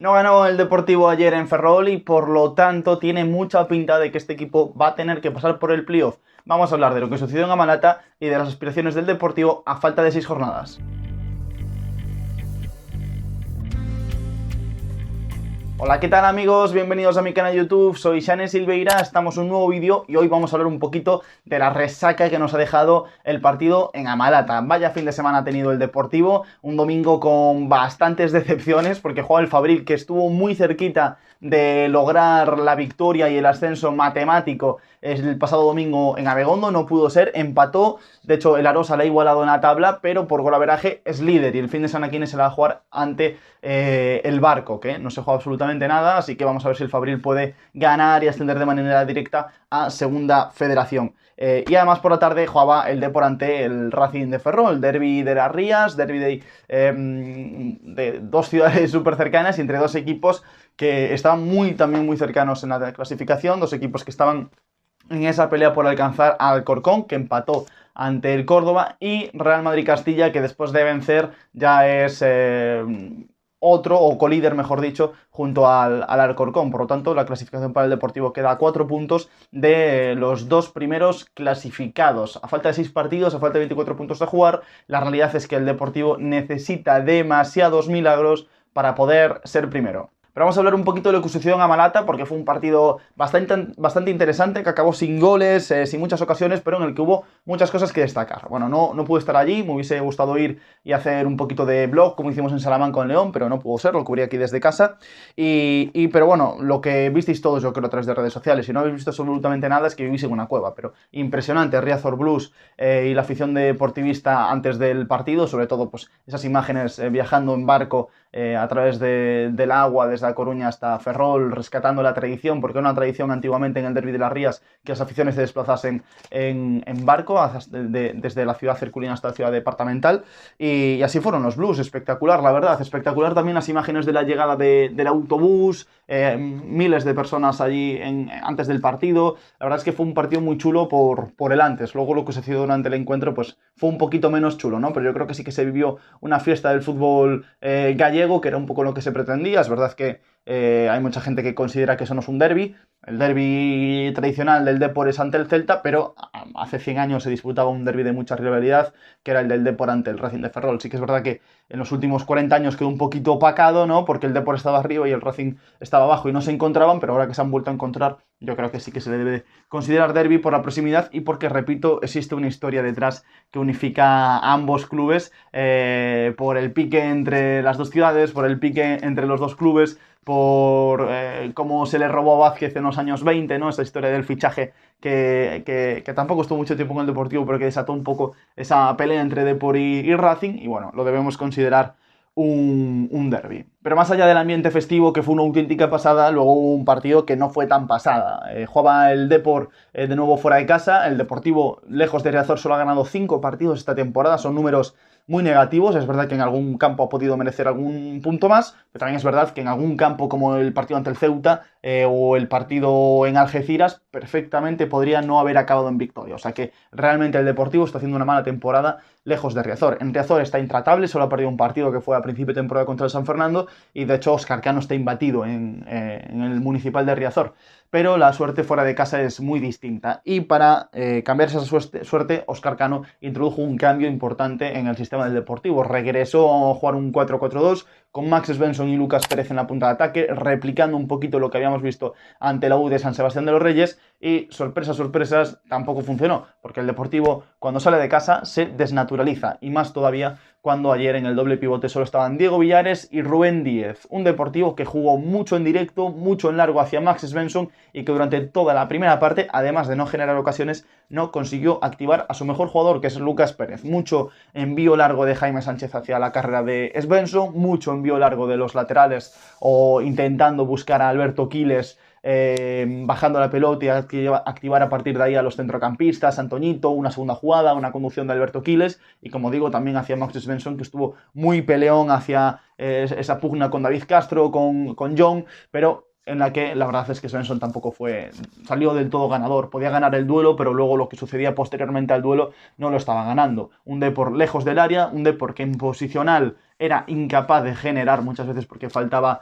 No ganó el Deportivo ayer en Ferrol y por lo tanto tiene mucha pinta de que este equipo va a tener que pasar por el playoff. Vamos a hablar de lo que sucedió en Amalata y de las aspiraciones del Deportivo a falta de 6 jornadas. Hola, ¿qué tal amigos? Bienvenidos a mi canal de YouTube, soy Xane Silveira, estamos en un nuevo vídeo y hoy vamos a hablar un poquito de la resaca que nos ha dejado el partido en Amalata. Vaya fin de semana ha tenido el Deportivo, un domingo con bastantes decepciones porque jugó el Fabril, que estuvo muy cerquita de lograr la victoria y el ascenso matemático el pasado domingo en Abegondo, no pudo ser, empató, de hecho el Arosa le ha igualado en la tabla, pero por golaveraje es líder y el fin de semana aquí se la va a jugar ante el Barco, que no se juega absolutamente nada, así que vamos a ver si el Fabril puede ganar y ascender de manera directa a Segunda Federación. Y además por la tarde jugaba el Depor ante el Racing de Ferrol, el derbi de las Rías, derbi de dos ciudades súper cercanas y entre dos equipos que estaban también muy cercanos en la clasificación, dos equipos que estaban en esa pelea por alcanzar al Alcorcón, que empató ante el Córdoba, y Real Madrid-Castilla, que después de vencer ya es otro, o colíder mejor dicho, junto al Alcorcón. Por lo tanto, la clasificación para el Deportivo queda a 4 puntos de los dos primeros clasificados. A falta de 6 partidos, a falta de 24 puntos a jugar, la realidad es que el Deportivo necesita demasiados milagros para poder ser primero. Pero vamos a hablar un poquito de lo que sucedió en Amalata, porque fue un partido bastante interesante, que acabó sin goles, sin muchas ocasiones, pero en el que hubo muchas cosas que destacar. Bueno, no pude estar allí, me hubiese gustado ir y hacer un poquito de blog, como hicimos en Salamanca con León, pero no pudo ser, lo cubrí aquí desde casa. Pero bueno, lo que visteis todos, yo creo, a través de redes sociales, si no habéis visto absolutamente nada, es que vivís en una cueva, pero impresionante, Riazor Blues y la afición deportivista antes del partido, sobre todo pues esas imágenes viajando en barco a través del agua, desde A Coruña hasta Ferrol, rescatando la tradición, porque era una tradición antiguamente en el derbi de las Rías que las aficiones se desplazasen en barco desde la ciudad herculina hasta la ciudad departamental, y así fueron los Blues. Espectacular, la verdad, espectacular también las imágenes de la llegada del autobús, miles de personas allí antes del partido. La verdad es que fue un partido muy chulo por el antes. Luego lo que sucedió durante el encuentro pues fue un poquito menos chulo, ¿no? Pero yo creo que sí que se vivió una fiesta del fútbol gallego, que era un poco lo que se pretendía. Es verdad que hay mucha gente que considera que eso no es un derbi. El derbi tradicional del Depor es ante el Celta, pero hace 100 años se disputaba un derbi de mucha rivalidad, que era el del Depor ante el Racing de Ferrol. Sí que es verdad que en los últimos 40 años quedó un poquito opacado, ¿no? Porque el Depor estaba arriba y el Racing estaba abajo y no se encontraban, pero ahora que se han vuelto a encontrar, yo creo que sí que se le debe considerar derbi por la proximidad y porque, repito, existe una historia detrás que unifica a ambos clubes, por el pique entre las dos ciudades, por el pique entre los dos clubes, por cómo se le robó a Vázquez en los años 20, ¿no? Esa historia del fichaje que tampoco estuvo mucho tiempo en el Deportivo, pero que desató un poco esa pelea entre Depor y Racing, y bueno, lo debemos considerar un derbi. Pero más allá del ambiente festivo, que fue una auténtica pasada, luego hubo un partido que no fue tan pasada. Jugaba el Depor de nuevo fuera de casa, el Deportivo, lejos de Riazor, solo ha ganado 5 partidos esta temporada, son números muy negativos. Es verdad que en algún campo ha podido merecer algún punto más, pero también es verdad que en algún campo como el partido ante el Ceuta o el partido en Algeciras perfectamente podría no haber acabado en victoria. O sea que realmente el Deportivo está haciendo una mala temporada lejos de Riazor. En Riazor está intratable, solo ha perdido un partido que fue a principio de temporada contra el San Fernando, y de hecho Óscar Cano está imbatido en el Municipal de Riazor. Pero la suerte fuera de casa es muy distinta, y para cambiar esa suerte, Óscar Cano introdujo un cambio importante en el sistema del Deportivo. Regresó a jugar un 4-4-2 con Max Svensson y Lucas Pérez en la punta de ataque, replicando un poquito lo que habíamos visto ante la U de San Sebastián de los Reyes, y sorpresas, tampoco funcionó, porque el Deportivo cuando sale de casa se desnaturaliza, y más todavía cuando ayer en el doble pivote solo estaban Diego Villares y Rubén Díez. Un Deportivo que jugó mucho en directo, mucho en largo hacia Max Svensson, y que durante toda la primera parte, además de no generar ocasiones, no consiguió activar a su mejor jugador, que es Lucas Pérez. Mucho envío largo de Jaime Sánchez hacia la carrera de Svensson, mucho envío largo de los laterales o intentando buscar a Alberto Quiles, bajando la pelota y activar a partir de ahí a los centrocampistas, Antoñito, una segunda jugada, una conducción de Alberto Quiles, y como digo, también hacia Max Svensson, que estuvo muy peleón hacia esa pugna con David Castro, con John, pero en la que la verdad es que Svensson tampoco salió del todo ganador. Podía ganar el duelo, pero luego lo que sucedía posteriormente al duelo no lo estaba ganando. Un Depor lejos del área, un Depor que en posicional era incapaz de generar muchas veces porque faltaba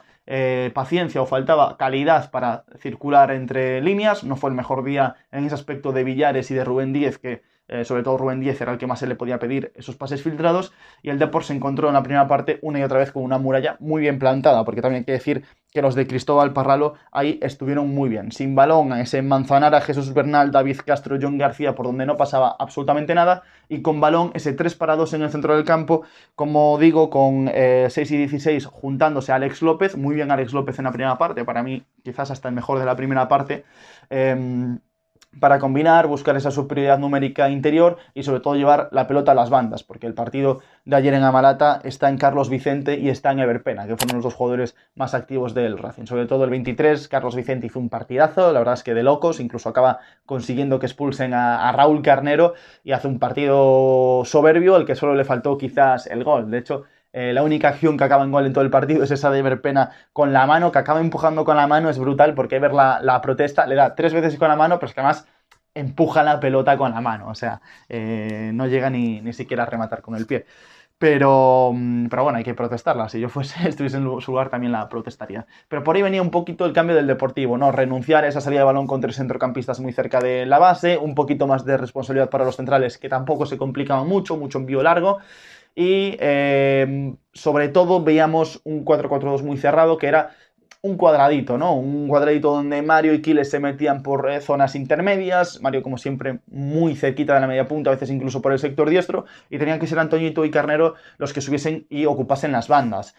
paciencia o faltaba calidad para circular entre líneas. No fue el mejor día en ese aspecto de Villares y de Rubén Díez, que sobre todo Rubén Díez era el que más se le podía pedir esos pases filtrados, y el Depor se encontró en la primera parte una y otra vez con una muralla muy bien plantada, porque también hay que decir que los de Cristóbal Parralo ahí estuvieron muy bien. Sin balón, a ese Manzanara, Jesús Bernal, David Castro, John García, por donde no pasaba absolutamente nada, y con balón, ese 3-2 en el centro del campo, como digo, con 6 y 16 juntándose a Alex López, muy bien Alex López en la primera parte, para mí quizás hasta el mejor de la primera parte, para combinar, buscar esa superioridad numérica interior y sobre todo llevar la pelota a las bandas, porque el partido de ayer en Amalata está en Carlos Vicente y está en Ever Pena, que fueron los dos jugadores más activos del Racing. Sobre todo el 23, Carlos Vicente hizo un partidazo, la verdad es que de locos, incluso acaba consiguiendo que expulsen a Raúl Carnero y hace un partido soberbio, al que solo le faltó quizás el gol. De hecho, la única acción que acaba en gol en todo el partido es esa de Ever Pena con la mano, que acaba empujando con la mano, es brutal porque ver la protesta, le da 3 veces con la mano, pero es que además empuja la pelota con la mano, o sea, no llega ni siquiera a rematar con el pie. Pero bueno, hay que protestarla. Si yo estuviese en su lugar, también la protestaría. Pero por ahí venía un poquito el cambio del Deportivo, ¿no? Renunciar a esa salida de balón con 3 centrocampistas muy cerca de la base, un poquito más de responsabilidad para los centrales, que tampoco se complicaban mucho envío largo. Y sobre todo veíamos un 4-4-2 muy cerrado, que era un cuadradito, ¿no? Un cuadradito donde Mario y Quiles se metían por zonas intermedias, Mario como siempre muy cerquita de la media punta, a veces incluso por el sector diestro, y tenían que ser Antoñito y Carnero los que subiesen y ocupasen las bandas.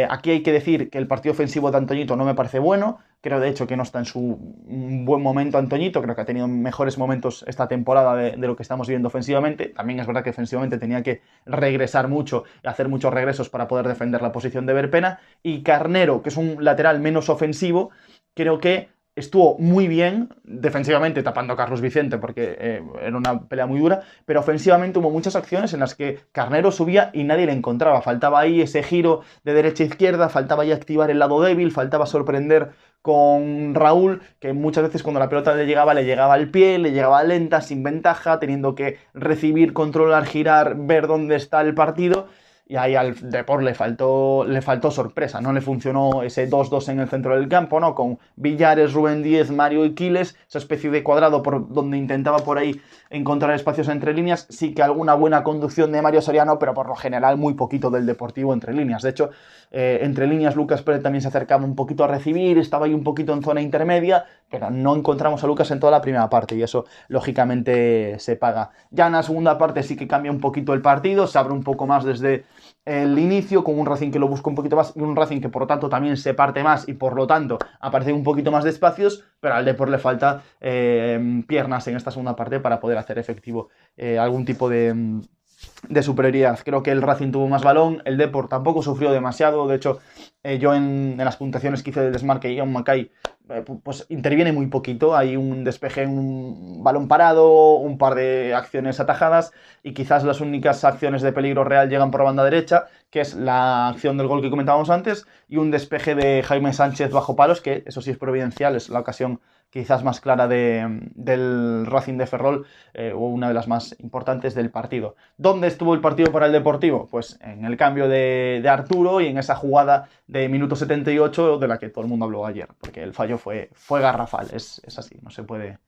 Aquí hay que decir que el partido ofensivo de Antoñito no me parece bueno, creo de hecho que no está en su buen momento Antoñito, creo que ha tenido mejores momentos esta temporada de lo que estamos viendo ofensivamente. También es verdad que ofensivamente tenía que regresar mucho y hacer muchos regresos para poder defender la posición de Ever Pena, y Carnero, que es un lateral menos ofensivo, creo que estuvo muy bien defensivamente tapando a Carlos Vicente porque era una pelea muy dura, pero ofensivamente hubo muchas acciones en las que Carnero subía y nadie le encontraba. Faltaba ahí ese giro de derecha a izquierda, faltaba ahí activar el lado débil, faltaba sorprender con Raúl, que muchas veces cuando la pelota le llegaba al pie, le llegaba lenta, sin ventaja, teniendo que recibir, controlar, girar, ver dónde está el partido. Y ahí al Depor le faltó sorpresa, no le funcionó ese 2-2 en el centro del campo, ¿no? Con Villares, Rubén Díez, Mario y Quiles, esa especie de cuadrado por donde intentaba por ahí encontrar espacios entre líneas. Sí que alguna buena conducción de Mario Soriano, pero por lo general muy poquito del Deportivo entre líneas. De hecho, entre líneas Lucas Pérez también se acercaba un poquito a recibir, estaba ahí un poquito en zona intermedia, pero no encontramos a Lucas en toda la primera parte y eso lógicamente se paga. Ya en la segunda parte sí que cambia un poquito el partido, se abre un poco más desde el inicio, con un Racing que lo busca un poquito más y un Racing que por lo tanto también se parte más y por lo tanto aparece un poquito más de espacios, pero al Depor le falta piernas en esta segunda parte para poder hacer efectivo algún tipo de superioridad. Creo que el Racing tuvo más balón, el Depor tampoco sufrió demasiado. De hecho, yo en las puntuaciones que hice del desmarque, Ian Mackay pues interviene muy poquito. Hay un despeje, un balón parado, un par de acciones atajadas y quizás las únicas acciones de peligro real llegan por banda derecha, que es la acción del gol que comentábamos antes, y un despeje de Jaime Sánchez bajo palos, que eso sí es providencial, es la ocasión quizás más clara del Racing de Ferrol, o una de las más importantes del partido. ¿Dónde estuvo el partido para el Deportivo? Pues en el cambio de Arturo y en esa jugada de minuto 78 de la que todo el mundo habló ayer, porque el fallo fue garrafal, es así, no se puede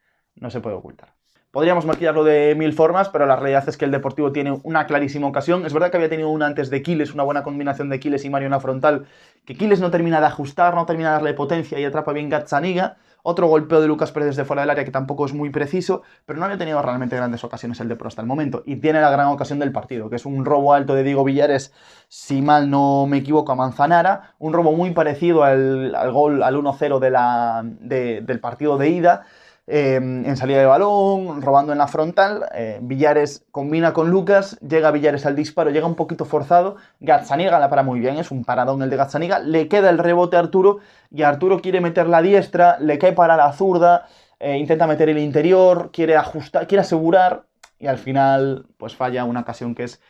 ocultar. Podríamos maquillarlo de mil formas, pero la realidad es que el Deportivo tiene una clarísima ocasión. Es verdad que había tenido una antes de Quiles, una buena combinación de Quiles y Mario en la frontal, que Quiles no termina de ajustar, no termina de darle potencia y atrapa bien Gazzaniga. Otro golpeo de Lucas Pérez desde fuera del área que tampoco es muy preciso, pero no había tenido realmente grandes ocasiones el Depor hasta el momento. Y tiene la gran ocasión del partido, que es un robo alto de Diego Villares, si mal no me equivoco, a Manzanara. Un robo muy parecido al gol, al 1-0 del partido de ida. En salida de balón, robando en la frontal, Villares combina con Lucas, llega Villares al disparo, llega un poquito forzado, Gazzaniga la para muy bien, es un paradón el de Gazzaniga, le queda el rebote a Arturo y Arturo quiere meter la diestra, le cae para la zurda, intenta meter el interior, quiere ajustar, quiere asegurar y al final pues falla una ocasión que es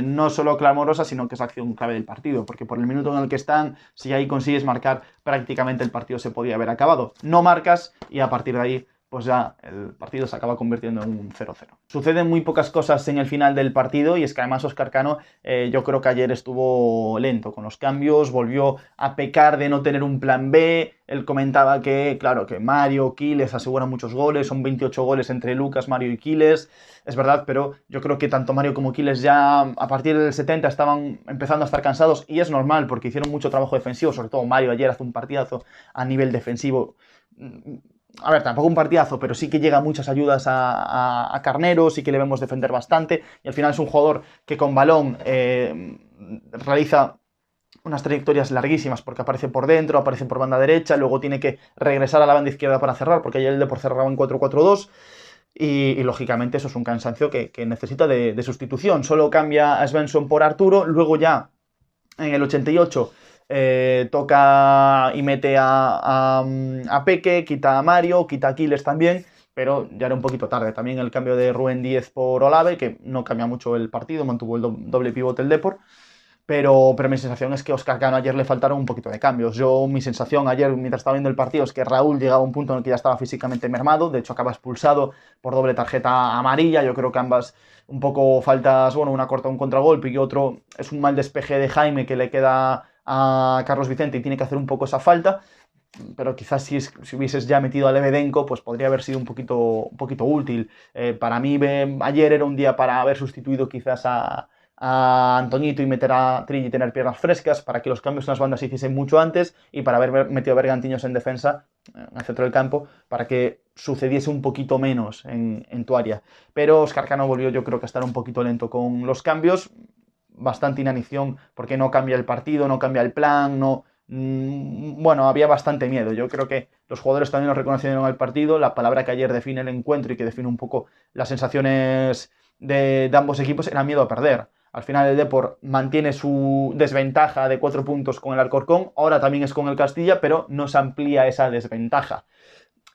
no solo clamorosa, sino que es acción clave del partido, porque por el minuto en el que están, si ahí consigues marcar, prácticamente el partido se podía haber acabado. No marcas y a partir de ahí pues ya el partido se acaba convirtiendo en un 0-0. Suceden muy pocas cosas en el final del partido y es que además Óscar Cano yo creo que ayer estuvo lento con los cambios, volvió a pecar de no tener un plan B. Él comentaba que, claro, que Mario, Quiles aseguran muchos goles, son 28 goles entre Lucas, Mario y Quiles, es verdad, pero yo creo que tanto Mario como Quiles ya a partir del 70 estaban empezando a estar cansados y es normal porque hicieron mucho trabajo defensivo, sobre todo Mario ayer hace un partidazo a nivel defensivo. A ver, tampoco un partidazo, pero sí que llega muchas ayudas a Carnero, sí que le vemos defender bastante, y al final es un jugador que con balón realiza unas trayectorias larguísimas, porque aparece por dentro, aparece por banda derecha, luego tiene que regresar a la banda izquierda para cerrar, porque ayer el Depor cerraba en 4-4-2, y lógicamente eso es un cansancio que necesita de sustitución. Solo cambia a Svensson por Arturo, luego ya en el 88... toca y mete a Peque, quita a Mario, quita a Quiles también, pero ya era un poquito tarde. También el cambio de Rubén Díez por Olave, que no cambia mucho el partido, mantuvo el doble pivote el Depor, pero mi sensación es que a Óscar Cano ayer le faltaron un poquito de cambios. Mi sensación ayer, mientras estaba viendo el partido, es que Raúl llegaba a un punto en el que ya estaba físicamente mermado, de hecho acaba expulsado por doble tarjeta amarilla. Yo creo que ambas un poco faltas, bueno, una corta un contragolpe y otro es un mal despeje de Jaime que le queda a Carlos Vicente y tiene que hacer un poco esa falta, pero quizás si hubieses ya metido a Lebedenko, pues podría haber sido un poquito útil. Para mí ayer era un día para haber sustituido quizás a Antoñito y meter a Trilli y tener piernas frescas, para que los cambios en las bandas se hiciesen mucho antes y para haber metido a Bergantiños en defensa, en el centro del campo, para que sucediese un poquito menos en tu área. Pero Óscar Cano volvió, yo creo que a estar un poquito lento con los cambios, bastante inanición porque no cambia el partido, no cambia el plan, no... Bueno, había bastante miedo. Yo creo que los jugadores también lo reconocieron al partido. La palabra que ayer define el encuentro y que define un poco las sensaciones de ambos equipos era miedo a perder. Al final el Depor mantiene su desventaja de 4 puntos con el Alcorcón, ahora también es con el Castilla, pero no se amplía esa desventaja.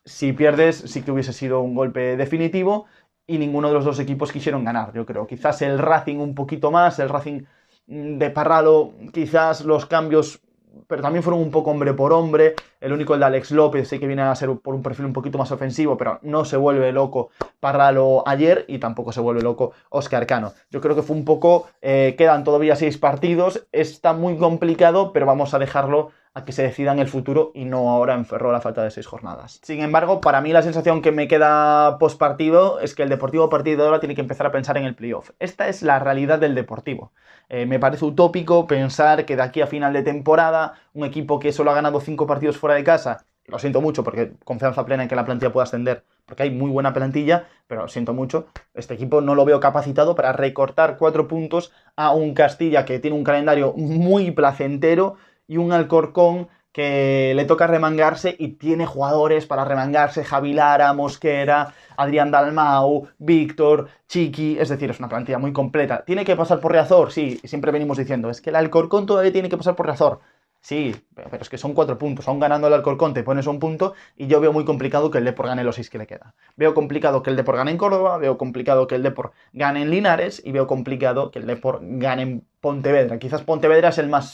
Si pierdes, sí que hubiese sido un golpe definitivo y ninguno de los dos equipos quisieron ganar, yo creo. Quizás el Racing un poquito más, el Racing de Parralo, quizás los cambios, pero también fueron un poco hombre por hombre. El único, el de Alex López, sí que viene a ser por un perfil un poquito más ofensivo, pero no se vuelve loco Parralo ayer y tampoco se vuelve loco Óscar Cano. Yo creo que fue un poco, quedan todavía 6 partidos, está muy complicado, pero vamos a dejarlo a que se decida en el futuro y no ahora en Ferrol a falta de 6 jornadas. Sin embargo, para mí la sensación que me queda post partido es que el Deportivo a partir de ahora tiene que empezar a pensar en el playoff. Esta es la realidad del Deportivo. Me parece utópico pensar que de aquí a final de temporada un equipo que solo ha ganado 5 partidos fuera de casa, lo siento mucho porque confianza plena en que la plantilla pueda ascender, porque hay muy buena plantilla, pero lo siento mucho, este equipo no lo veo capacitado para recortar 4 puntos a un Castilla que tiene un calendario muy placentero y un Alcorcón que le toca remangarse y tiene jugadores para remangarse: Javi Lara, Mosquera, Adrián Dalmau, Víctor, Chiqui, es decir, es una plantilla muy completa. ¿Tiene que pasar por Riazor? Sí, siempre venimos diciendo, es que el Alcorcón todavía tiene que pasar por Riazor. Sí, pero es que son 4 puntos, aún ganando el Alcorcón te pones a un punto y yo veo muy complicado que el Depor gane los 6 que le queda. Veo complicado que el Depor gane en Córdoba, veo complicado que el Depor gane en Linares y veo complicado que el Depor gane en Pontevedra. Quizás Pontevedra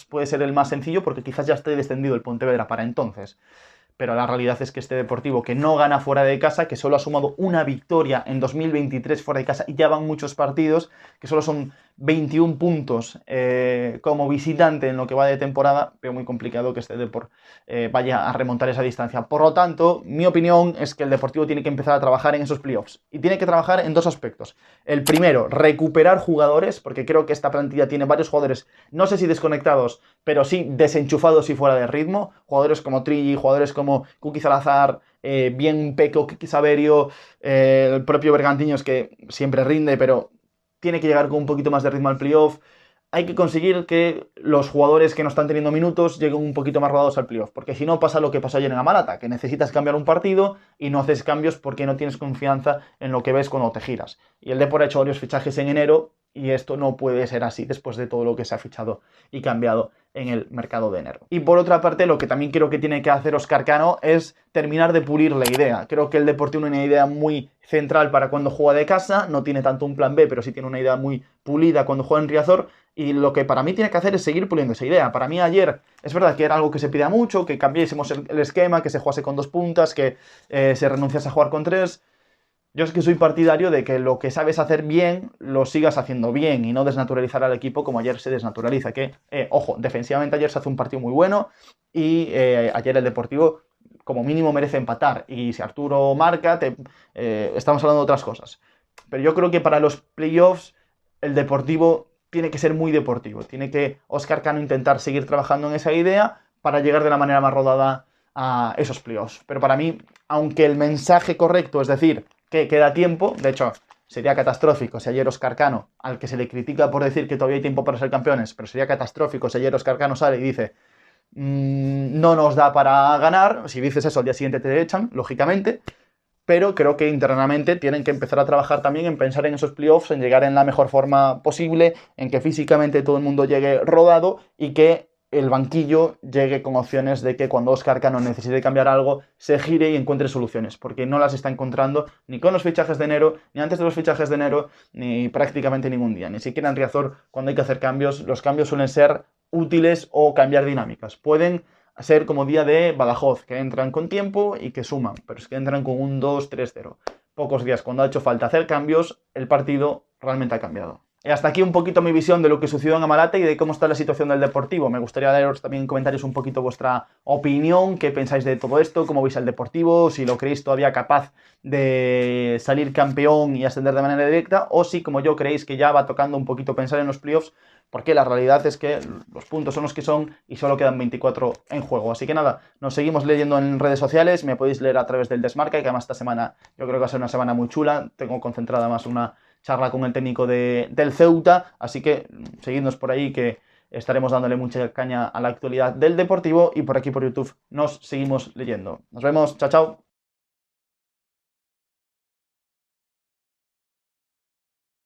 puede ser el más sencillo porque quizás ya esté descendido el Pontevedra para entonces. Pero la realidad es que este Deportivo que no gana fuera de casa, que solo ha sumado una victoria en 2023 fuera de casa y ya van muchos partidos, que solo son 21 puntos como visitante en lo que va de temporada, veo muy complicado que este Depor vaya a remontar esa distancia. Por lo tanto, mi opinión es que el Deportivo tiene que empezar a trabajar en esos playoffs y tiene que trabajar en 2 aspectos. El primero, recuperar jugadores, porque creo que esta plantilla tiene varios jugadores, no sé si desconectados, pero sí desenchufados y fuera de ritmo. Jugadores como Trilli, jugadores como Kuki Salazar, bien Peco, Kiki Saverio, el propio Bergantiños, que siempre rinde, pero tiene que llegar con un poquito más de ritmo al playoff. Hay que conseguir que los jugadores que no están teniendo minutos lleguen un poquito más rodados al playoff, porque si no pasa lo que pasó ayer en Amalata, que necesitas cambiar un partido y no haces cambios porque no tienes confianza en lo que ves cuando te giras. Y el Depor ha hecho varios fichajes en enero y esto no puede ser así después de todo lo que se ha fichado y cambiado en el mercado de enero. Y por otra parte, lo que también creo que tiene que hacer Óscar Cano es terminar de pulir la idea. Creo que el Deportivo tiene una idea muy central para cuando juega de casa, no tiene tanto un plan B, pero sí tiene una idea muy pulida cuando juega en Riazor, y lo que para mí tiene que hacer es seguir puliendo esa idea. Para mí ayer es verdad que era algo que se pedía mucho, que cambiásemos el esquema, que se jugase con 2 puntas, que se renunciase a jugar con 3. Yo es que soy partidario de que lo que sabes hacer bien, lo sigas haciendo bien y no desnaturalizar al equipo como ayer se desnaturaliza. Que, ojo, defensivamente ayer se hace un partido muy bueno y ayer el Deportivo como mínimo merece empatar. Y si Arturo marca, estamos hablando de otras cosas. Pero yo creo que para los playoffs el Deportivo tiene que ser muy deportivo. Tiene que Óscar Cano intentar seguir trabajando en esa idea para llegar de la manera más rodada a esos playoffs. Pero para mí, aunque el mensaje correcto es decir que queda tiempo, de hecho sería catastrófico si ayer Óscar Cano, al que se le critica por decir que todavía hay tiempo para ser campeones, pero sería catastrófico si ayer Óscar Cano sale y dice no nos da para ganar. Si dices eso al día siguiente te echan, lógicamente, pero creo que internamente tienen que empezar a trabajar también en pensar en esos playoffs, en llegar en la mejor forma posible, en que físicamente todo el mundo llegue rodado y que el banquillo llegue con opciones de que cuando Óscar Cano necesite cambiar algo, se gire y encuentre soluciones, porque no las está encontrando ni con los fichajes de enero, ni antes de los fichajes de enero, ni prácticamente ningún día. Ni siquiera en Riazor, cuando hay que hacer cambios, los cambios suelen ser útiles o cambiar dinámicas. Pueden ser como día de Badajoz, que entran con tiempo y que suman, pero es que entran con un 2-3-0. Pocos días, cuando ha hecho falta hacer cambios, el partido realmente ha cambiado. Y hasta aquí un poquito mi visión de lo que sucedió en Amalate y de cómo está la situación del Deportivo. Me gustaría daros también en comentarios un poquito vuestra opinión, qué pensáis de todo esto, cómo veis al Deportivo, si lo creéis todavía capaz de salir campeón y ascender de manera directa, o si, como yo, creéis que ya va tocando un poquito pensar en los playoffs, porque la realidad es que los puntos son los que son y solo quedan 24 en juego. Así que nada, nos seguimos leyendo en redes sociales, me podéis leer a través del Desmarca, y que además esta semana yo creo que va a ser una semana muy chula. Tengo concentrada más una charla con el técnico del Ceuta, así que seguidnos por ahí, que estaremos dándole mucha caña a la actualidad del Deportivo, y por aquí por YouTube nos seguimos leyendo. Nos vemos, chao, chao.